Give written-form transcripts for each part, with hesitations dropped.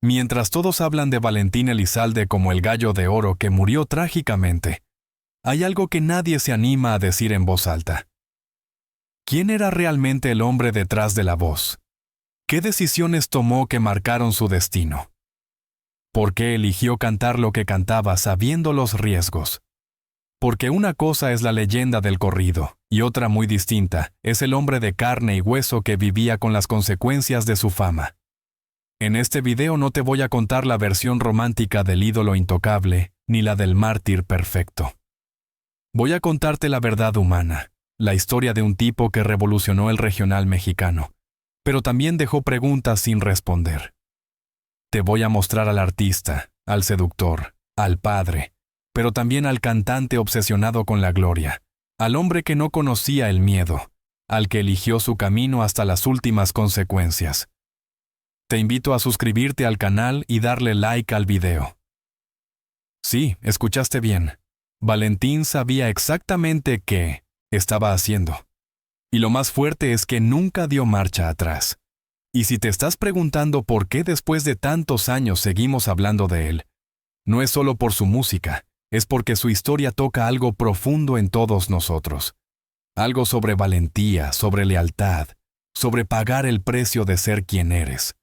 Mientras todos hablan de Valentín Elizalde como el gallo de oro que murió trágicamente, hay algo que nadie se anima a decir en voz alta. ¿Quién era realmente el hombre detrás de la voz? ¿Qué decisiones tomó que marcaron su destino? ¿Por qué eligió cantar lo que cantaba sabiendo los riesgos? Porque una cosa es la leyenda del corrido, y otra muy distinta es el hombre de carne y hueso que vivía con las consecuencias de su fama. En este video no te voy a contar la versión romántica del ídolo intocable, ni la del mártir perfecto. Voy a contarte la verdad humana, la historia de un tipo que revolucionó el regional mexicano, pero también dejó preguntas sin responder. Te voy a mostrar al artista, al seductor, al padre, pero también al cantante obsesionado con la gloria, al hombre que no conocía el miedo, al que eligió su camino hasta las últimas consecuencias. Te invito a suscribirte al canal y darle like al video. Sí, escuchaste bien. Valentín sabía exactamente qué estaba haciendo. Y lo más fuerte es que nunca dio marcha atrás. Y si te estás preguntando por qué después de tantos años seguimos hablando de él, no es solo por su música, es porque su historia toca algo profundo en todos nosotros. Algo sobre valentía, sobre lealtad, sobre pagar el precio de ser quien eres.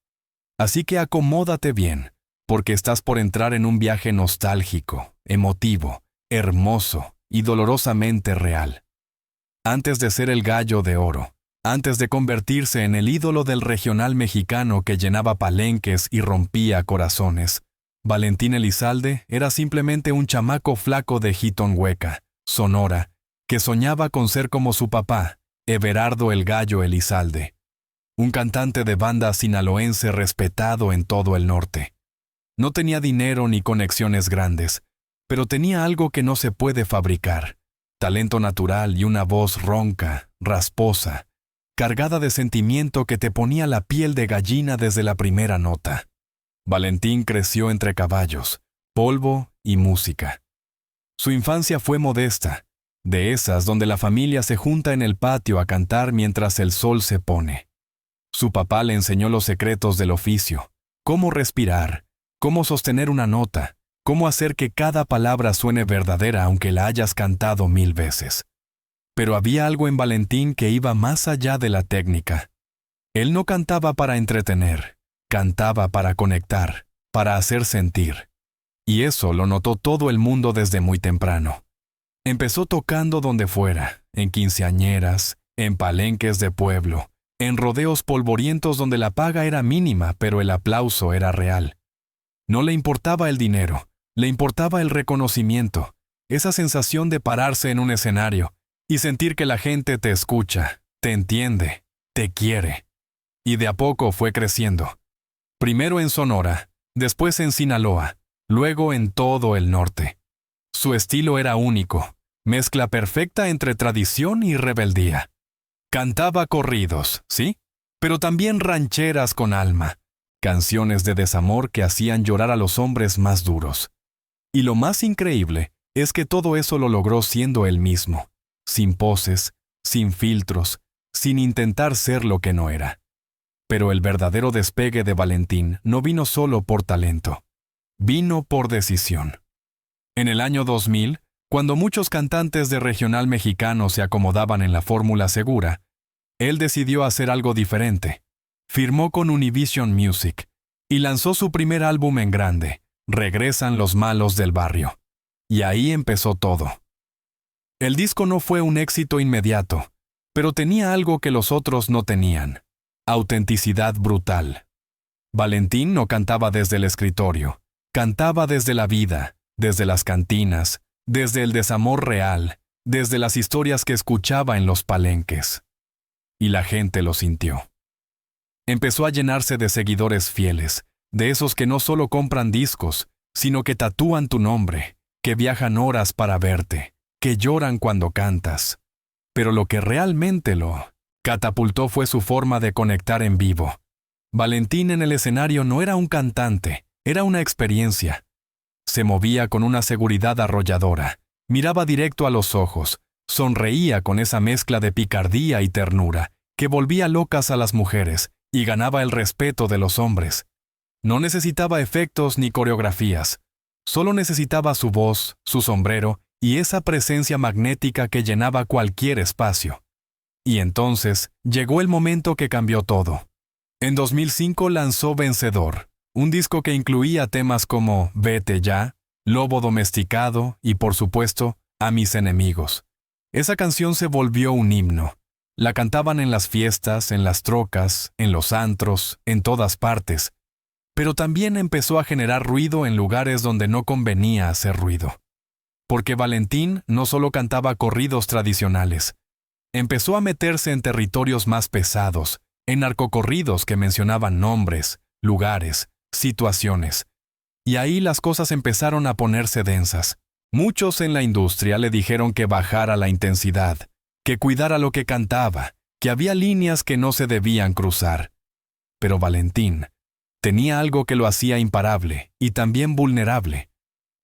Así que acomódate bien, porque estás por entrar en un viaje nostálgico, emotivo, hermoso y dolorosamente real. Antes de ser el gallo de oro, antes de convertirse en el ídolo del regional mexicano que llenaba palenques y rompía corazones, Valentín Elizalde era simplemente un chamaco flaco de Jitonhueca, Sonora, que soñaba con ser como su papá, Everardo el Gallo Elizalde. Un cantante de banda sinaloense respetado en todo el norte. No tenía dinero ni conexiones grandes, pero tenía algo que no se puede fabricar: talento natural y una voz ronca, rasposa, cargada de sentimiento que te ponía la piel de gallina desde la primera nota. Valentín creció entre caballos, polvo y música. Su infancia fue modesta, de esas donde la familia se junta en el patio a cantar mientras el sol se pone. Su papá le enseñó los secretos del oficio, cómo respirar, cómo sostener una nota, cómo hacer que cada palabra suene verdadera aunque la hayas cantado 1000 veces. Pero había algo en Valentín que iba más allá de la técnica. Él no cantaba para entretener, cantaba para conectar, para hacer sentir. Y eso lo notó todo el mundo desde muy temprano. Empezó tocando donde fuera, en quinceañeras, en palenques de pueblo, en rodeos polvorientos donde la paga era mínima pero el aplauso era real. No le importaba el dinero, le importaba el reconocimiento, esa sensación de pararse en un escenario y sentir que la gente te escucha, te entiende, te quiere. Y de a poco fue creciendo. Primero en Sonora, después en Sinaloa, luego en todo el norte. Su estilo era único, mezcla perfecta entre tradición y rebeldía. Cantaba corridos, ¿sí? Pero también rancheras con alma, canciones de desamor que hacían llorar a los hombres más duros. Y lo más increíble es que todo eso lo logró siendo él mismo, sin poses, sin filtros, sin intentar ser lo que no era. Pero el verdadero despegue de Valentín no vino solo por talento, vino por decisión. En el año 2000, cuando muchos cantantes de regional mexicano se acomodaban en la fórmula segura, él decidió hacer algo diferente. Firmó con Univision Music y lanzó su primer álbum en grande, Regresan los Malos del Barrio. Y ahí empezó todo. El disco no fue un éxito inmediato, pero tenía algo que los otros no tenían: autenticidad brutal. Valentín no cantaba desde el escritorio, cantaba desde la vida, desde las cantinas, desde el desamor real, desde las historias que escuchaba en los palenques. Y la gente lo sintió. Empezó a llenarse de seguidores fieles, de esos que no solo compran discos, sino que tatúan tu nombre, que viajan horas para verte, que lloran cuando cantas. Pero lo que realmente lo catapultó fue su forma de conectar en vivo. Valentín en el escenario no era un cantante, era una experiencia. Se movía con una seguridad arrolladora, miraba directo a los ojos, sonreía con esa mezcla de picardía y ternura que volvía locas a las mujeres y ganaba el respeto de los hombres. No necesitaba efectos ni coreografías. Solo necesitaba su voz, su sombrero y esa presencia magnética que llenaba cualquier espacio. Y entonces llegó el momento que cambió todo. En 2005 lanzó Vencedor, un disco que incluía temas como Vete ya, Lobo domesticado y, por supuesto, A mis enemigos. Esa canción se volvió un himno. La cantaban en las fiestas, en las trocas, en los antros, en todas partes. Pero también empezó a generar ruido en lugares donde no convenía hacer ruido. Porque Valentín no solo cantaba corridos tradicionales. Empezó a meterse en territorios más pesados, en narcocorridos que mencionaban nombres, lugares, situaciones. Y ahí las cosas empezaron a ponerse densas. Muchos en la industria le dijeron que bajara la intensidad, que cuidara lo que cantaba, que había líneas que no se debían cruzar. Pero Valentín tenía algo que lo hacía imparable y también vulnerable.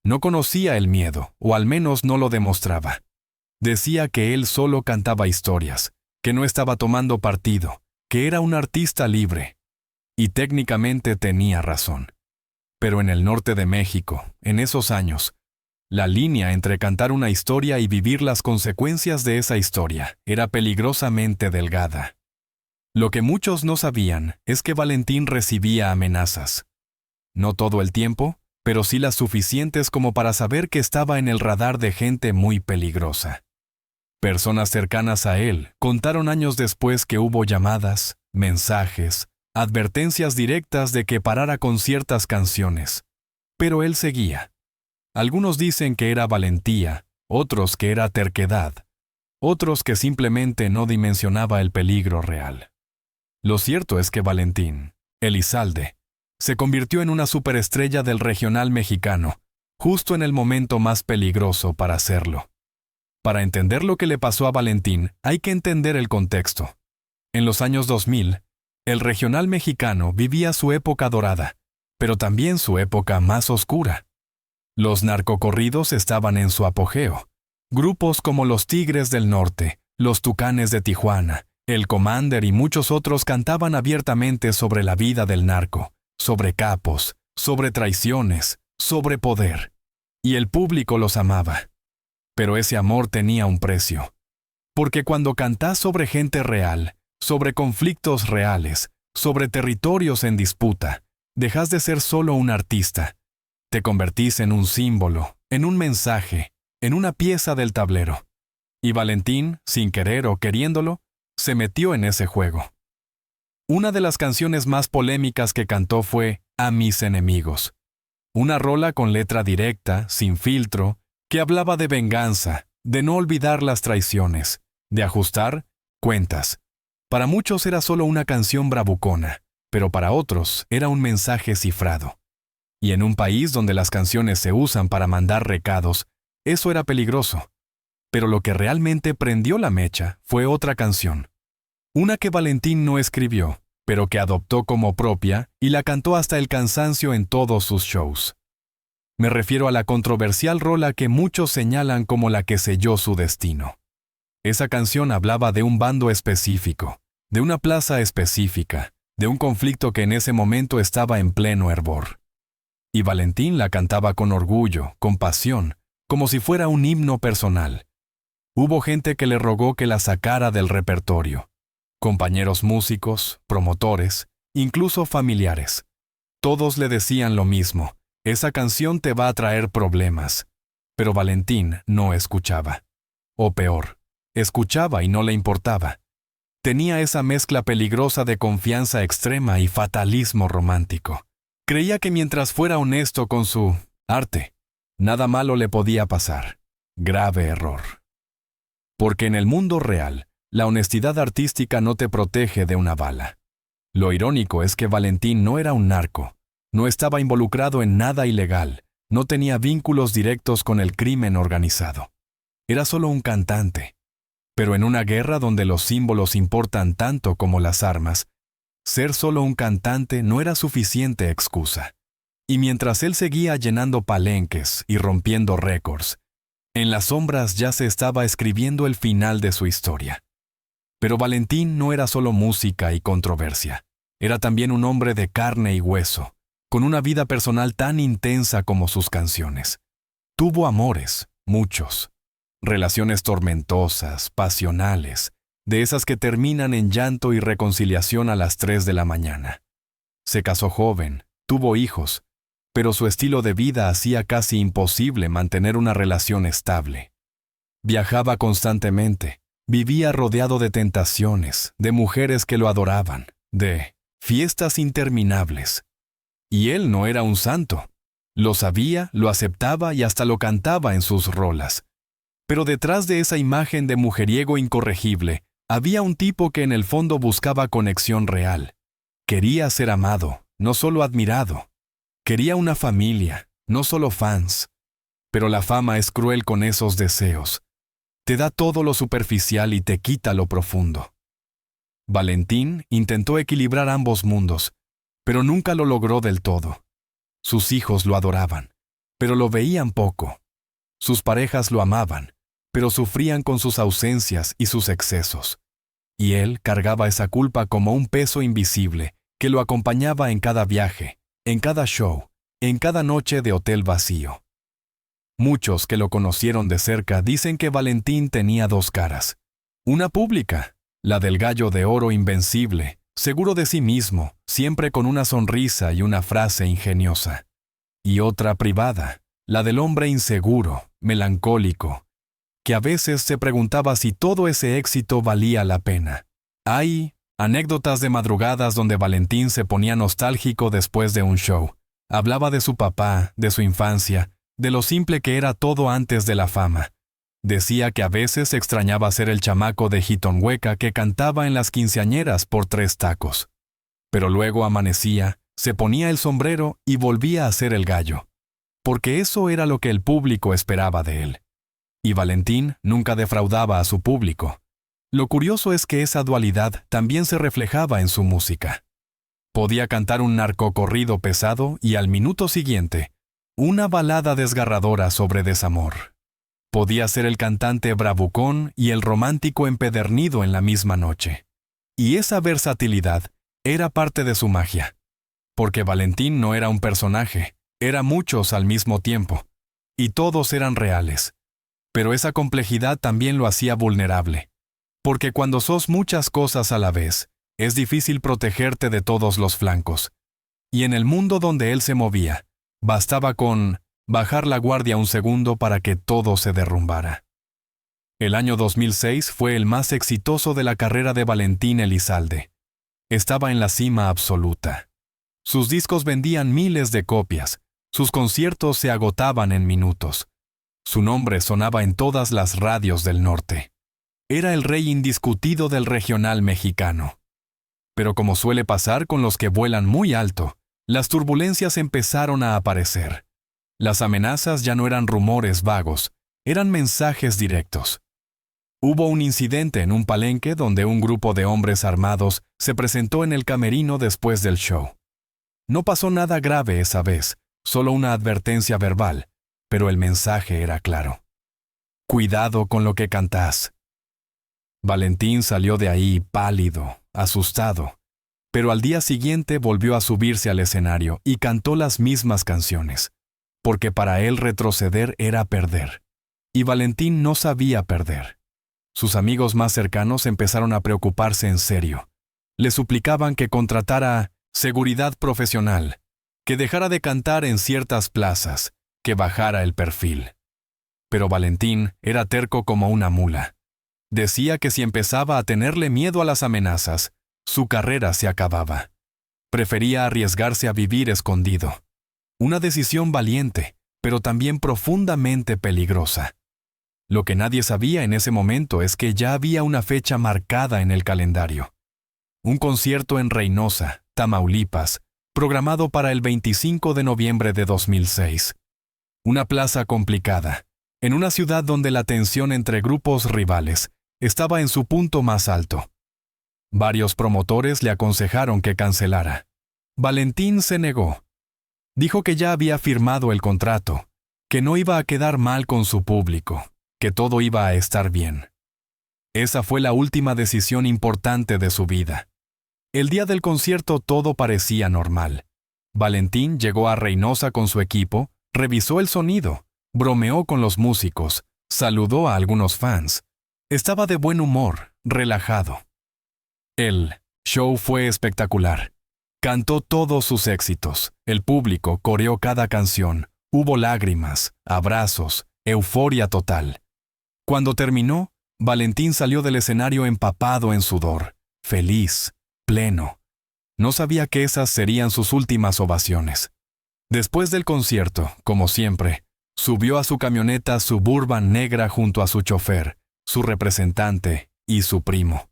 No conocía el miedo, o al menos no lo demostraba. Decía que él solo cantaba historias, que no estaba tomando partido, que era un artista libre. Y técnicamente tenía razón. Pero en el norte de México, en esos años, la línea entre cantar una historia y vivir las consecuencias de esa historia era peligrosamente delgada. Lo que muchos no sabían es que Valentín recibía amenazas. No todo el tiempo, pero sí las suficientes como para saber que estaba en el radar de gente muy peligrosa. Personas cercanas a él contaron años después que hubo llamadas, mensajes, advertencias directas de que parara con ciertas canciones. Pero él seguía. Algunos dicen que era valentía, otros que era terquedad, otros que simplemente no dimensionaba el peligro real. Lo cierto es que Valentín, Elizalde, se convirtió en una superestrella del regional mexicano, justo en el momento más peligroso para hacerlo. Para entender lo que le pasó a Valentín, hay que entender el contexto. En los años 2000, el regional mexicano vivía su época dorada, pero también su época más oscura. Los narcocorridos estaban en su apogeo. Grupos como los Tigres del Norte, los Tucanes de Tijuana, el Commander y muchos otros cantaban abiertamente sobre la vida del narco, sobre capos, sobre traiciones, sobre poder. Y el público los amaba. Pero ese amor tenía un precio. Porque cuando cantás sobre gente real, sobre conflictos reales, sobre territorios en disputa, dejas de ser solo un artista. Te convertís en un símbolo, en un mensaje, en una pieza del tablero. Y Valentín, sin querer o queriéndolo, se metió en ese juego. Una de las canciones más polémicas que cantó fue A mis enemigos. Una rola con letra directa, sin filtro, que hablaba de venganza, de no olvidar las traiciones, de ajustar cuentas. Para muchos era solo una canción bravucona, pero para otros era un mensaje cifrado. Y en un país donde las canciones se usan para mandar recados, eso era peligroso. Pero lo que realmente prendió la mecha fue otra canción. Una que Valentín no escribió, pero que adoptó como propia y la cantó hasta el cansancio en todos sus shows. Me refiero a la controversial rola que muchos señalan como la que selló su destino. Esa canción hablaba de un bando específico, de una plaza específica, de un conflicto que en ese momento estaba en pleno hervor. Y Valentín la cantaba con orgullo, con pasión, como si fuera un himno personal. Hubo gente que le rogó que la sacara del repertorio. Compañeros músicos, promotores, incluso familiares. Todos le decían lo mismo: esa canción te va a traer problemas. Pero Valentín no escuchaba. O peor, escuchaba y no le importaba. Tenía esa mezcla peligrosa de confianza extrema y fatalismo romántico. Creía que mientras fuera honesto con su arte, nada malo le podía pasar. Grave error. Porque en el mundo real, la honestidad artística no te protege de una bala. Lo irónico es que Valentín no era un narco, no estaba involucrado en nada ilegal, no tenía vínculos directos con el crimen organizado. Era solo un cantante. Pero en una guerra donde los símbolos importan tanto como las armas, ser solo un cantante no era suficiente excusa. Y mientras él seguía llenando palenques y rompiendo récords, en las sombras ya se estaba escribiendo el final de su historia. Pero Valentín no era solo música y controversia. Era también un hombre de carne y hueso, con una vida personal tan intensa como sus canciones. Tuvo amores, muchos. Relaciones tormentosas, pasionales, de esas que terminan en llanto y reconciliación a las 3 de la mañana. Se casó joven, tuvo hijos, pero su estilo de vida hacía casi imposible mantener una relación estable. Viajaba constantemente, vivía rodeado de tentaciones, de mujeres que lo adoraban, de fiestas interminables. Y él no era un santo. Lo sabía, lo aceptaba y hasta lo cantaba en sus rolas. Pero detrás de esa imagen de mujeriego incorregible, había un tipo que en el fondo buscaba conexión real. Quería ser amado, no solo admirado. Quería una familia, no solo fans. Pero la fama es cruel con esos deseos. Te da todo lo superficial y te quita lo profundo. Valentín intentó equilibrar ambos mundos, pero nunca lo logró del todo. Sus hijos lo adoraban, pero lo veían poco. Sus parejas lo amaban, pero sufrían con sus ausencias y sus excesos. Y él cargaba esa culpa como un peso invisible que lo acompañaba en cada viaje, en cada show, en cada noche de hotel vacío. Muchos que lo conocieron de cerca dicen que Valentín tenía dos caras. Una pública, la del gallo de oro invencible, seguro de sí mismo, siempre con una sonrisa y una frase ingeniosa. Y otra privada, la del hombre inseguro, melancólico, que a veces se preguntaba si todo ese éxito valía la pena. Hay anécdotas de madrugadas donde Valentín se ponía nostálgico después de un show. Hablaba de su papá, de su infancia, de lo simple que era todo antes de la fama. Decía que a veces extrañaba ser el chamaco de Jitonhueca que cantaba en las quinceañeras por 3 tacos. Pero luego amanecía, se ponía el sombrero y volvía a ser el gallo. Porque eso era lo que el público esperaba de él. Y Valentín nunca defraudaba a su público. Lo curioso es que esa dualidad también se reflejaba en su música. Podía cantar un narcocorrido pesado y al minuto siguiente, una balada desgarradora sobre desamor. Podía ser el cantante bravucón y el romántico empedernido en la misma noche. Y esa versatilidad era parte de su magia. Porque Valentín no era un personaje, era muchos al mismo tiempo. Y todos eran reales. Pero esa complejidad también lo hacía vulnerable. Porque cuando sos muchas cosas a la vez, es difícil protegerte de todos los flancos. Y en el mundo donde él se movía, bastaba con bajar la guardia un segundo para que todo se derrumbara. El año 2006 fue el más exitoso de la carrera de Valentín Elizalde. Estaba en la cima absoluta. Sus discos vendían miles de copias, sus conciertos se agotaban en minutos. Su nombre sonaba en todas las radios del norte. Era el rey indiscutido del regional mexicano. Pero como suele pasar con los que vuelan muy alto, las turbulencias empezaron a aparecer. Las amenazas ya no eran rumores vagos, eran mensajes directos. Hubo un incidente en un palenque donde un grupo de hombres armados se presentó en el camerino después del show. No pasó nada grave esa vez, solo una advertencia verbal, pero el mensaje era claro. Cuidado con lo que cantás. Valentín salió de ahí pálido, asustado, pero al día siguiente volvió a subirse al escenario y cantó las mismas canciones, porque para él retroceder era perder. Y Valentín no sabía perder. Sus amigos más cercanos empezaron a preocuparse en serio. Le suplicaban que contratara seguridad profesional, que dejara de cantar en ciertas plazas, que bajara el perfil. Pero Valentín era terco como una mula. Decía que si empezaba a tenerle miedo a las amenazas, su carrera se acababa. Prefería arriesgarse a vivir escondido. Una decisión valiente, pero también profundamente peligrosa. Lo que nadie sabía en ese momento es que ya había una fecha marcada en el calendario. Un concierto en Reynosa, Tamaulipas, programado para el 25 de noviembre de 2006. Una plaza complicada, en una ciudad donde la tensión entre grupos rivales estaba en su punto más alto. Varios promotores le aconsejaron que cancelara. Valentín se negó. Dijo que ya había firmado el contrato, que no iba a quedar mal con su público, que todo iba a estar bien. Esa fue la última decisión importante de su vida. El día del concierto todo parecía normal. Valentín llegó a Reynosa con su equipo, revisó el sonido, bromeó con los músicos, saludó a algunos fans. Estaba de buen humor, relajado. El show fue espectacular. Cantó todos sus éxitos. El público coreó cada canción. Hubo lágrimas, abrazos, euforia total. Cuando terminó, Valentín salió del escenario empapado en sudor, feliz, pleno. No sabía que esas serían sus últimas ovaciones. Después del concierto, como siempre, subió a su camioneta Suburban negra junto a su chofer, su representante y su primo.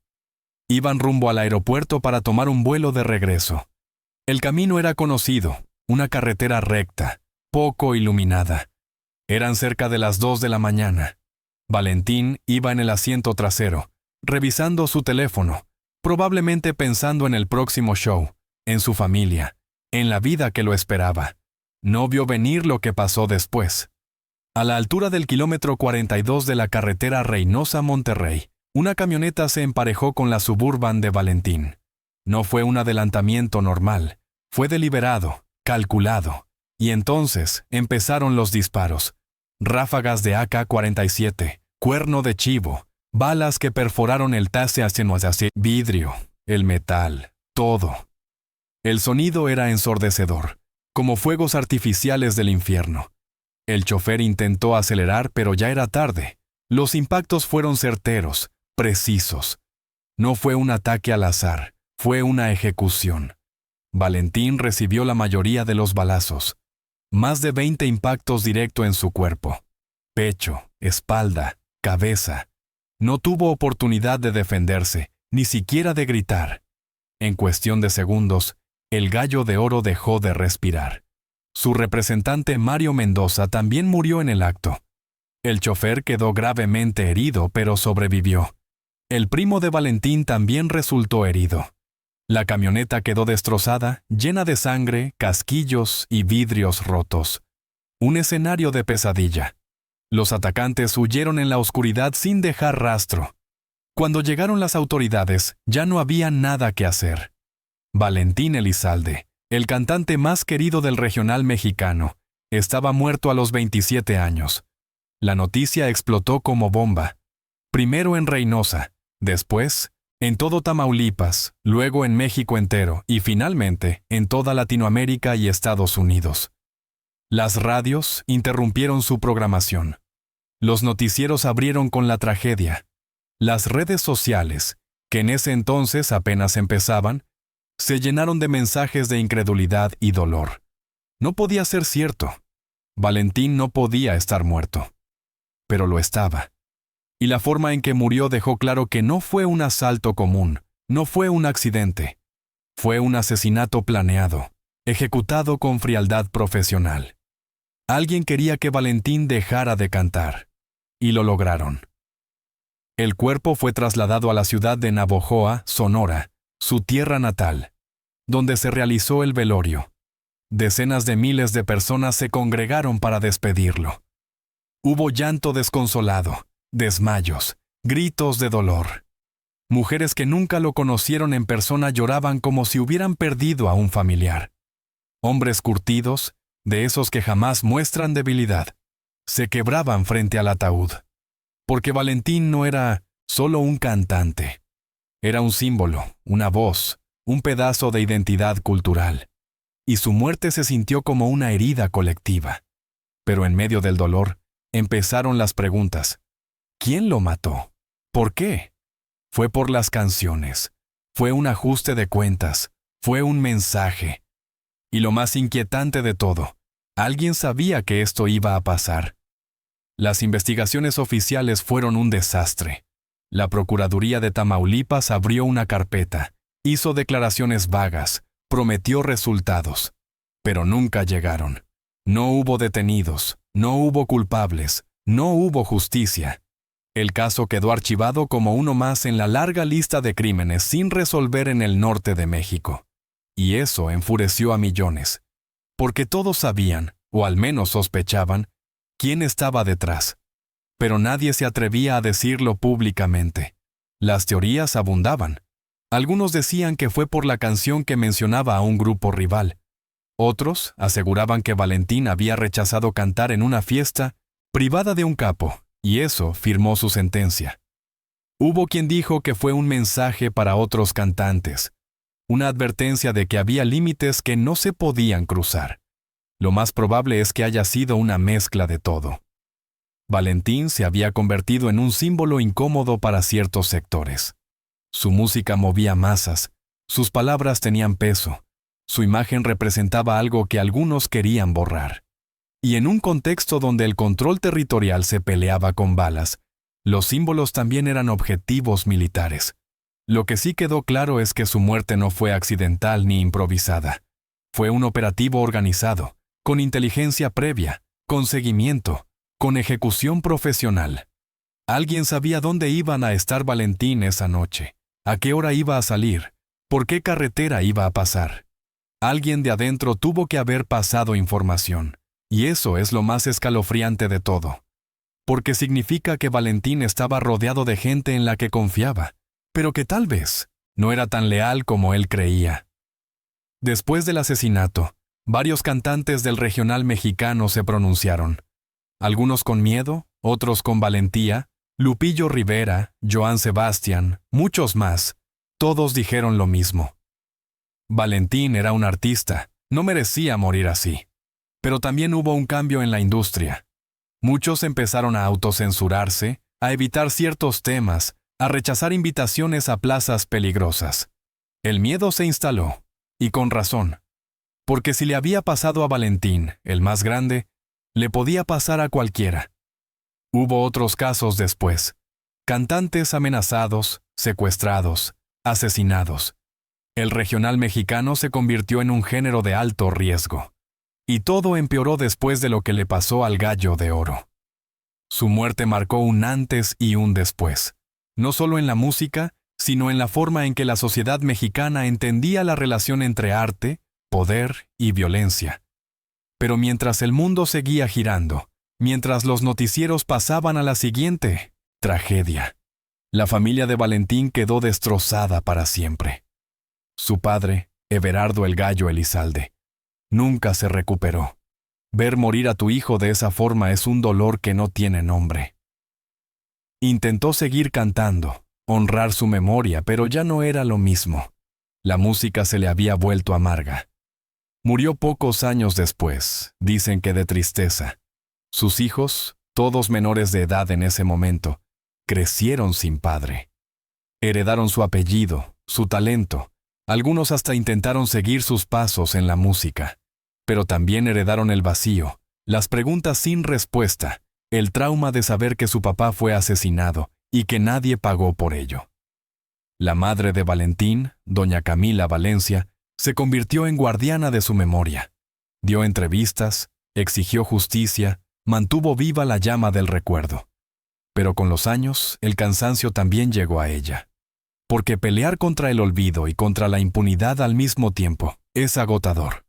Iban rumbo al aeropuerto para tomar un vuelo de regreso. El camino era conocido, una carretera recta, poco iluminada. Eran cerca de las 2 de la mañana. Valentín iba en el asiento trasero, revisando su teléfono, probablemente pensando en el próximo show, en su familia, en la vida que lo esperaba. No vio venir lo que pasó después. A la altura del kilómetro 42 de la carretera Reynosa-Monterrey, una camioneta se emparejó con la Suburban de Valentín. No fue un adelantamiento normal, fue deliberado, calculado. Y entonces empezaron los disparos. Ráfagas de AK-47, cuerno de chivo, balas que perforaron el vidrio, el metal, todo. El sonido era ensordecedor, como fuegos artificiales del infierno. El chofer intentó acelerar, pero ya era tarde. Los impactos fueron certeros, precisos. No fue un ataque al azar, fue una ejecución. Valentín recibió la mayoría de los balazos. Más de 20 impactos directo en su cuerpo. Pecho, espalda, cabeza. No tuvo oportunidad de defenderse, ni siquiera de gritar. En cuestión de segundos, el Gallo de Oro dejó de respirar. Su representante Mario Mendoza también murió en el acto. El chofer quedó gravemente herido, pero sobrevivió. El primo de Valentín también resultó herido. La camioneta quedó destrozada, llena de sangre, casquillos y vidrios rotos. Un escenario de pesadilla. Los atacantes huyeron en la oscuridad sin dejar rastro. Cuando llegaron las autoridades, ya no había nada que hacer. Valentín Elizalde, el cantante más querido del regional mexicano, estaba muerto a los 27 años. La noticia explotó como bomba. Primero en Reynosa, después en todo Tamaulipas, luego en México entero y finalmente en toda Latinoamérica y Estados Unidos. Las radios interrumpieron su programación. Los noticieros abrieron con la tragedia. Las redes sociales, que en ese entonces apenas empezaban, se llenaron de mensajes de incredulidad y dolor. No podía ser cierto. Valentín no podía estar muerto. Pero lo estaba. Y la forma en que murió dejó claro que no fue un asalto común, no fue un accidente. Fue un asesinato planeado, ejecutado con frialdad profesional. Alguien quería que Valentín dejara de cantar. Y lo lograron. El cuerpo fue trasladado a la ciudad de Navojoa, Sonora, su tierra natal, donde se realizó el velorio. Decenas de miles de personas se congregaron para despedirlo. Hubo llanto desconsolado, desmayos, gritos de dolor. Mujeres que nunca lo conocieron en persona lloraban como si hubieran perdido a un familiar. Hombres curtidos, de esos que jamás muestran debilidad, se quebraban frente al ataúd. Porque Valentín no era solo un cantante. Era un símbolo, una voz, un pedazo de identidad cultural. Y su muerte se sintió como una herida colectiva. Pero en medio del dolor, empezaron las preguntas. ¿Quién lo mató? ¿Por qué? Fue por las canciones. Fue un ajuste de cuentas. Fue un mensaje. Y lo más inquietante de todo, alguien sabía que esto iba a pasar. Las investigaciones oficiales fueron un desastre. La Procuraduría de Tamaulipas abrió una carpeta, hizo declaraciones vagas, prometió resultados, pero nunca llegaron. No hubo detenidos, no hubo culpables, no hubo justicia. El caso quedó archivado como uno más en la larga lista de crímenes sin resolver en el norte de México. Y eso enfureció a millones, porque todos sabían, o al menos sospechaban, quién estaba detrás. Pero nadie se atrevía a decirlo públicamente. Las teorías abundaban. Algunos decían que fue por la canción que mencionaba a un grupo rival. Otros aseguraban que Valentín había rechazado cantar en una fiesta privada de un capo, y eso firmó su sentencia. Hubo quien dijo que fue un mensaje para otros cantantes, una advertencia de que había límites que no se podían cruzar. Lo más probable es que haya sido una mezcla de todo. Valentín se había convertido en un símbolo incómodo para ciertos sectores. Su música movía masas, sus palabras tenían peso, su imagen representaba algo que algunos querían borrar. Y en un contexto donde el control territorial se peleaba con balas, los símbolos también eran objetivos militares. Lo que sí quedó claro es que su muerte no fue accidental ni improvisada. Fue un operativo organizado, con inteligencia previa, con seguimiento, con ejecución profesional. Alguien sabía dónde iban a estar Valentín esa noche, a qué hora iba a salir, por qué carretera iba a pasar. Alguien de adentro tuvo que haber pasado información, y eso es lo más escalofriante de todo. Porque significa que Valentín estaba rodeado de gente en la que confiaba, pero que tal vez no era tan leal como él creía. Después del asesinato, varios cantantes del regional mexicano se pronunciaron. Algunos con miedo, otros con valentía. Lupillo Rivera, Joan Sebastián, muchos más, todos dijeron lo mismo. Valentín era un artista, no merecía morir así. Pero también hubo un cambio en la industria. Muchos empezaron a autocensurarse, a evitar ciertos temas, a rechazar invitaciones a plazas peligrosas. El miedo se instaló, y con razón. Porque si le había pasado a Valentín, el más grande, le podía pasar a cualquiera. Hubo otros casos después. Cantantes amenazados, secuestrados, asesinados. El regional mexicano se convirtió en un género de alto riesgo. Y todo empeoró después de lo que le pasó al Gallo de Oro. Su muerte marcó un antes y un después, no solo en la música, sino en la forma en que la sociedad mexicana entendía la relación entre arte, poder y violencia. Pero mientras el mundo seguía girando, mientras los noticieros pasaban a la siguiente tragedia, la familia de Valentín quedó destrozada para siempre. Su padre, Everardo el Gallo Elizalde, nunca se recuperó. Ver morir a tu hijo de esa forma es un dolor que no tiene nombre. Intentó seguir cantando, honrar su memoria, pero ya no era lo mismo. La música se le había vuelto amarga. Murió pocos años después, dicen que de tristeza. Sus hijos, todos menores de edad en ese momento, crecieron sin padre. Heredaron su apellido, su talento. Algunos hasta intentaron seguir sus pasos en la música. Pero también heredaron el vacío, las preguntas sin respuesta, el trauma de saber que su papá fue asesinado y que nadie pagó por ello. La madre de Valentín, doña Camila Valencia, se convirtió en guardiana de su memoria. Dio entrevistas, exigió justicia, mantuvo viva la llama del recuerdo. Pero con los años, el cansancio también llegó a ella. Porque pelear contra el olvido y contra la impunidad al mismo tiempo es agotador.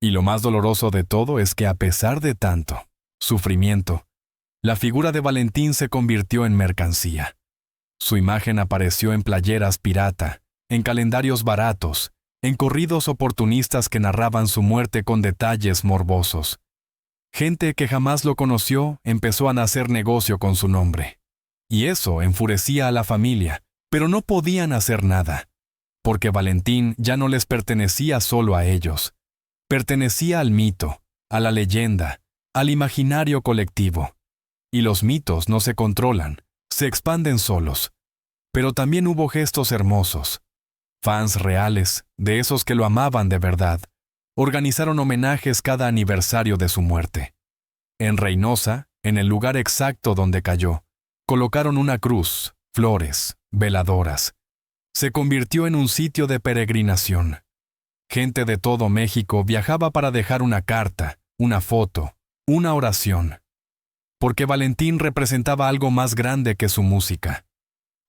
Y lo más doloroso de todo es que a pesar de tanto sufrimiento, la figura de Valentín se convirtió en mercancía. Su imagen apareció en playeras pirata, en calendarios baratos, en corridos oportunistas que narraban su muerte con detalles morbosos. Gente que jamás lo conoció empezó a hacer negocio con su nombre. Y eso enfurecía a la familia, pero no podían hacer nada, porque Valentín ya no les pertenecía solo a ellos. Pertenecía al mito, a la leyenda, al imaginario colectivo. Y los mitos no se controlan, se expanden solos. Pero también hubo gestos hermosos. Fans reales, de esos que lo amaban de verdad, organizaron homenajes cada aniversario de su muerte. En Reynosa, en el lugar exacto donde cayó, colocaron una cruz, flores, veladoras. Se convirtió en un sitio de peregrinación. Gente de todo México viajaba para dejar una carta, una foto, una oración. Porque Valentín representaba algo más grande que su música.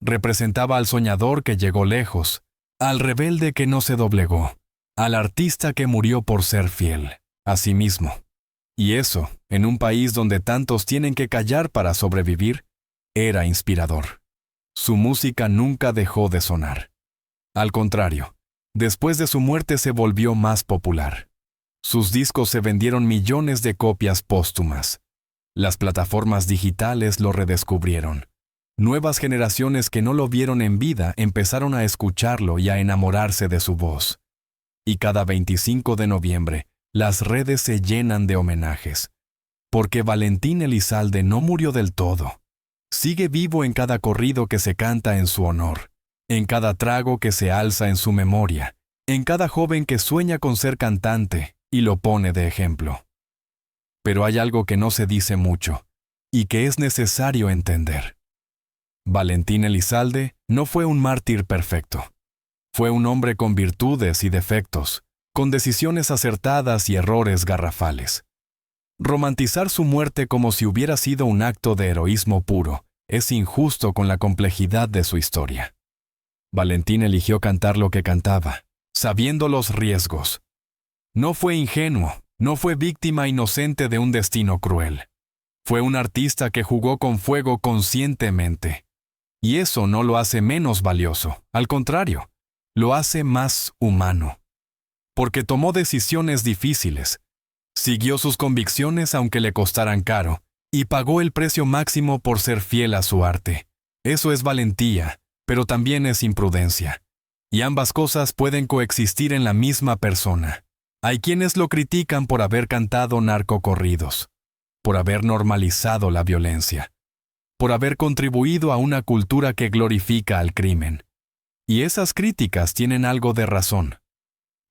Representaba al soñador que llegó lejos, al rebelde que no se doblegó, al artista que murió por ser fiel, a sí mismo. Y eso, en un país donde tantos tienen que callar para sobrevivir, era inspirador. Su música nunca dejó de sonar. Al contrario, después de su muerte se volvió más popular. Sus discos se vendieron millones de copias póstumas. Las plataformas digitales lo redescubrieron. Nuevas generaciones que no lo vieron en vida empezaron a escucharlo y a enamorarse de su voz. Y cada 25 de noviembre, las redes se llenan de homenajes. Porque Valentín Elizalde no murió del todo. Sigue vivo en cada corrido que se canta en su honor, en cada trago que se alza en su memoria, en cada joven que sueña con ser cantante y lo pone de ejemplo. Pero hay algo que no se dice mucho y que es necesario entender. Valentín Elizalde no fue un mártir perfecto. Fue un hombre con virtudes y defectos, con decisiones acertadas y errores garrafales. Romantizar su muerte como si hubiera sido un acto de heroísmo puro es injusto con la complejidad de su historia. Valentín eligió cantar lo que cantaba, sabiendo los riesgos. No fue ingenuo, no fue víctima inocente de un destino cruel. Fue un artista que jugó con fuego conscientemente. Y eso no lo hace menos valioso, al contrario, lo hace más humano. Porque tomó decisiones difíciles, siguió sus convicciones aunque le costaran caro, y pagó el precio máximo por ser fiel a su arte. Eso es valentía, pero también es imprudencia. Y ambas cosas pueden coexistir en la misma persona. Hay quienes lo critican por haber cantado narcocorridos, por haber normalizado la violencia, por haber contribuido a una cultura que glorifica al crimen. Y esas críticas tienen algo de razón.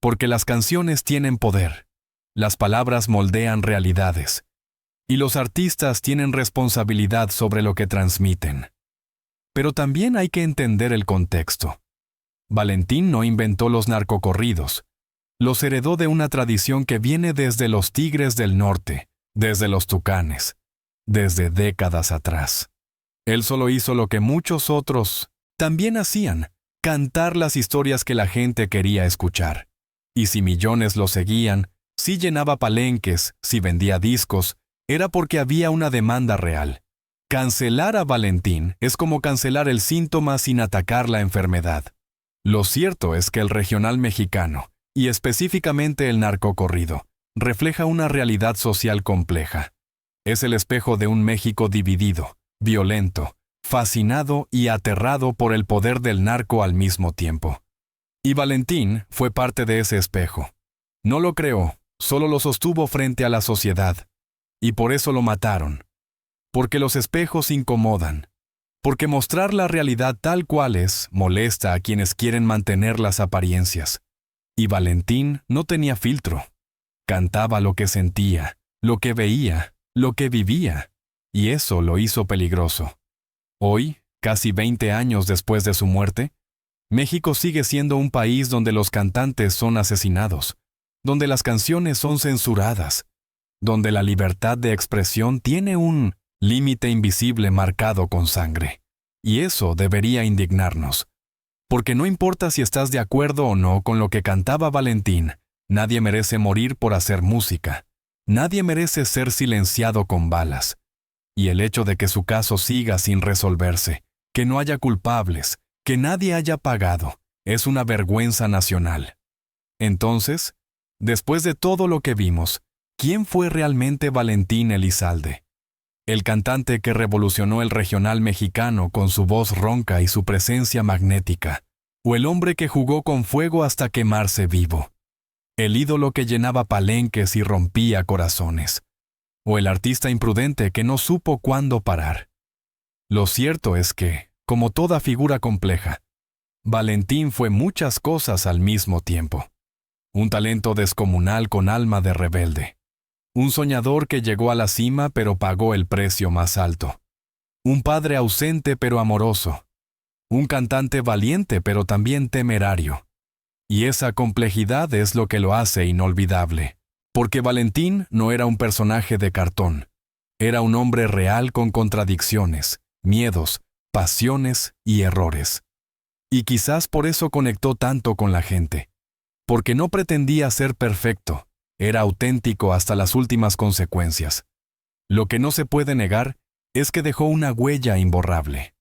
Porque las canciones tienen poder. Las palabras moldean realidades. Y los artistas tienen responsabilidad sobre lo que transmiten. Pero también hay que entender el contexto. Valentín no inventó los narcocorridos. Los heredó de una tradición que viene desde los Tigres del Norte, desde los Tucanes, desde décadas atrás. Él solo hizo lo que muchos otros también hacían, cantar las historias que la gente quería escuchar. Y si millones lo seguían, si llenaba palenques, si vendía discos, era porque había una demanda real. Cancelar a Valentín es como cancelar el síntoma sin atacar la enfermedad. Lo cierto es que el regional mexicano, y específicamente el narcocorrido, refleja una realidad social compleja. Es el espejo de un México dividido, violento, fascinado y aterrado por el poder del narco al mismo tiempo. Y Valentín fue parte de ese espejo. No lo creó, solo lo sostuvo frente a la sociedad. Y por eso lo mataron. Porque los espejos incomodan. Porque mostrar la realidad tal cual es molesta a quienes quieren mantener las apariencias. Y Valentín no tenía filtro. Cantaba lo que sentía, lo que veía, lo que vivía. Y eso lo hizo peligroso. Hoy, casi 20 años después de su muerte, México sigue siendo un país donde los cantantes son asesinados, donde las canciones son censuradas, donde la libertad de expresión tiene un límite invisible marcado con sangre. Y eso debería indignarnos. Porque no importa si estás de acuerdo o no con lo que cantaba Valentín, nadie merece morir por hacer música. Nadie merece ser silenciado con balas. Y el hecho de que su caso siga sin resolverse, que no haya culpables, que nadie haya pagado, es una vergüenza nacional. Entonces, después de todo lo que vimos, ¿quién fue realmente Valentín Elizalde? El cantante que revolucionó el regional mexicano con su voz ronca y su presencia magnética, o el hombre que jugó con fuego hasta quemarse vivo, el ídolo que llenaba palenques y rompía corazones, o el artista imprudente que no supo cuándo parar. Lo cierto es que, como toda figura compleja, Valentín fue muchas cosas al mismo tiempo. Un talento descomunal con alma de rebelde. Un soñador que llegó a la cima pero pagó el precio más alto. Un padre ausente pero amoroso. Un cantante valiente pero también temerario. Y esa complejidad es lo que lo hace inolvidable. Porque Valentín no era un personaje de cartón. Era un hombre real con contradicciones, miedos, pasiones y errores. Y quizás por eso conectó tanto con la gente. Porque no pretendía ser perfecto. Era auténtico hasta las últimas consecuencias. Lo que no se puede negar es que dejó una huella imborrable.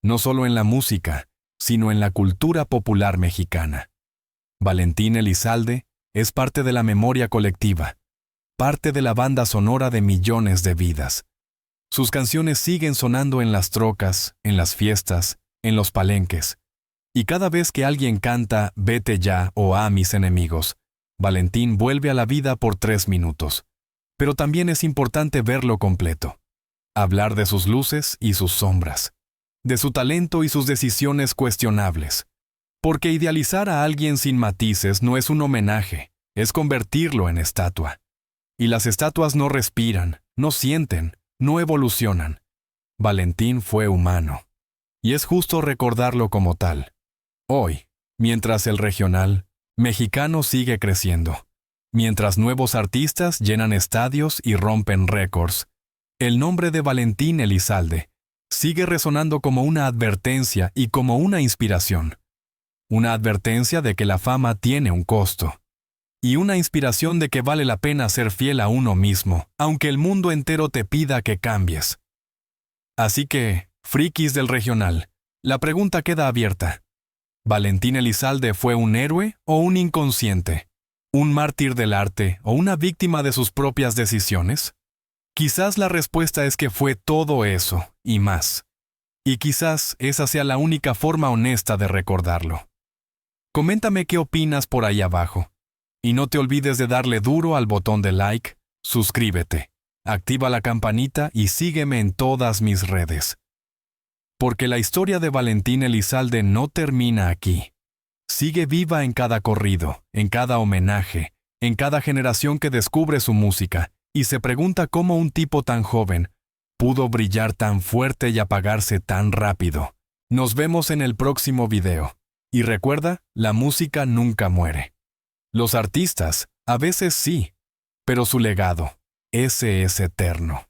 No solo en la música, sino en la cultura popular mexicana. Valentín Elizalde Es parte de la memoria colectiva, parte de la banda sonora de millones de vidas. Sus canciones siguen sonando en las trocas, en las fiestas, en los palenques. Y cada vez que alguien canta Vete ya o A mis enemigos, Valentín vuelve a la vida por 3 minutos. Pero también es importante verlo completo. Hablar de sus luces y sus sombras, de su talento y sus decisiones cuestionables. Porque idealizar a alguien sin matices no es un homenaje, es convertirlo en estatua. Y las estatuas no respiran, no sienten, no evolucionan. Valentín fue humano. Y es justo recordarlo como tal. Hoy, mientras el regional mexicano sigue creciendo, mientras nuevos artistas llenan estadios y rompen récords, el nombre de Valentín Elizalde sigue resonando como una advertencia y como una inspiración. Una advertencia de que la fama tiene un costo. Y una inspiración de que vale la pena ser fiel a uno mismo, aunque el mundo entero te pida que cambies. Así que, frikis del regional, la pregunta queda abierta. ¿Valentín Elizalde fue un héroe o un inconsciente? ¿Un mártir del arte o una víctima de sus propias decisiones? Quizás la respuesta es que fue todo eso y más. Y quizás esa sea la única forma honesta de recordarlo. Coméntame qué opinas por ahí abajo. Y no te olvides de darle duro al botón de like, suscríbete, activa la campanita y sígueme en todas mis redes. Porque la historia de Valentín Elizalde no termina aquí. Sigue viva en cada corrido, en cada homenaje, en cada generación que descubre su música y se pregunta cómo un tipo tan joven pudo brillar tan fuerte y apagarse tan rápido. Nos vemos en el próximo video. Y recuerda, la música nunca muere. Los artistas, a veces sí, pero su legado, ese es eterno.